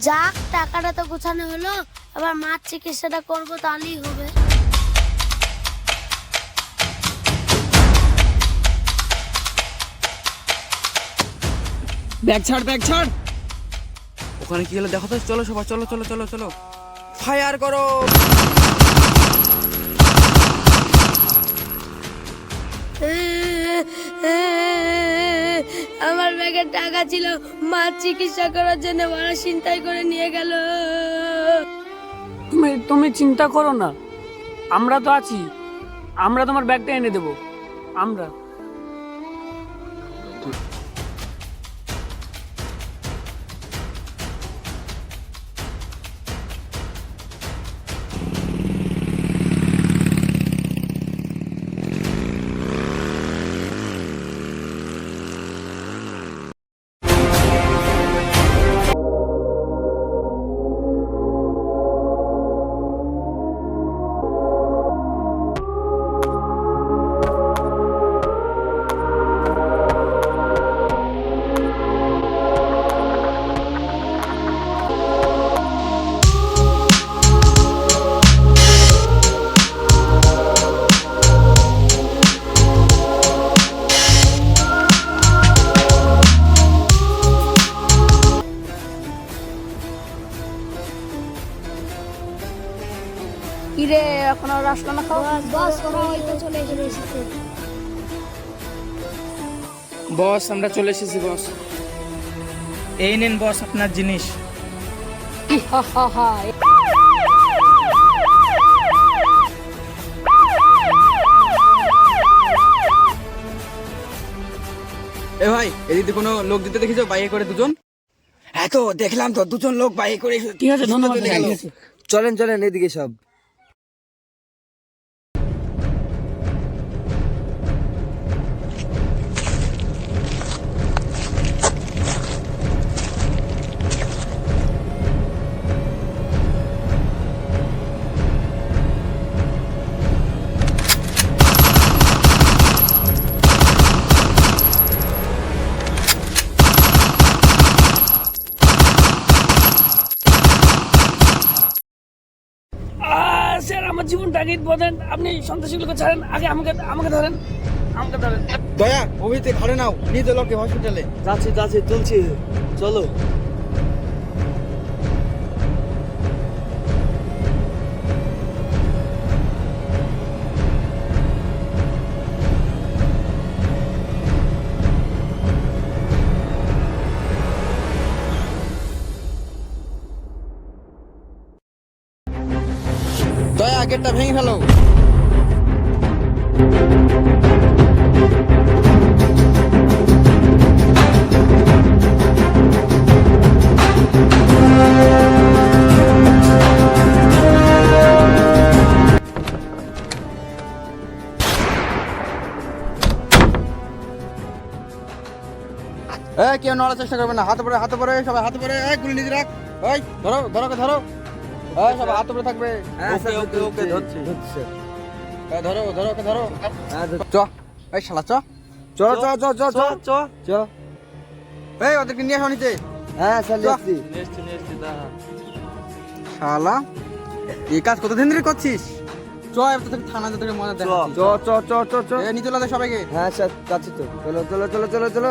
যাক, টাকাটা তো গোছানো হলো, আবার মাছ চিকিৎসাটা করবো, তাহলেই হবে। ব্যাগ ছাড়, ব্যাগ ছাড়। ওখানে কি হলো দেখো তো। চলো সবাই, চলো চলো চলো চলো, ফায়ার করো। আমার ব্যাগে টাকা ছিল, মাছ চিকিৎসা করার জন্য ওরা ছিনতাই করে নিয়ে গেল। তুমি চিন্তা করো না, আমরা তো আছি। আমরা তোমার ব্যাগটা এনে দেবো। আমরা কিরে, এখন আর আসলো না? বস, ওরা হয়তো চলে এসেছে। বস, আমরা চলে এসেছি বস। এই নেন বস আপনার জিনিস। এ ভাই, এদিকে কোনো লোক দিতে দেখেছো বাইকে করে দুজন? হ্যাঁ তো দেখলাম তো, দুজন লোক বাইকে করে ঠিক আছে, ধন্যবাদ। চলে গেল। চলেন চলেন এদিকে সব। স্যার, আমার জীবনটাকে বলেন। আপনি সন্ত্রাসীগুলোকে ছাড়েন, আগে আমাকে আমাকে ধরেন, আমাকে ধরেন। দয়া, অভিতে ঘরে নাও, নিয়ে চলো লোকে হসপিটালে। যাচ্ছি যাচ্ছি, চলছি, চলো। দয়া, গেটটা ভেঙে ফেলো। কেউ নড়ার চেষ্টা করবে না। হাতে পরে, হাতে পরে, সবাই হাতে পরে। গুলি নিজে রাখ। ওই ধরো, ধরো ধরো। সবাই হাতে পরে থাকবে। ওকে ওকে ওকে, ধরছি। ধরো ধরো, ওকে ধরো। চ, এই শালা চ চ চ চ চ চ চ চ। এই ওদেরকে নিয়ে আসো নিচে। হ্যাঁ স্যার, লিখছি। শালা, এই কাজ কতদিন ধরে করছিস? চ, এবার তোকে থানাতে তোকে মজা দেখাচ্ছি। চ চ চ চ চ। এই নিচে লাদে সবাইকে। হ্যাঁ স্যার, যাচ্ছি তো। চলো চলো চলো চলো চলো।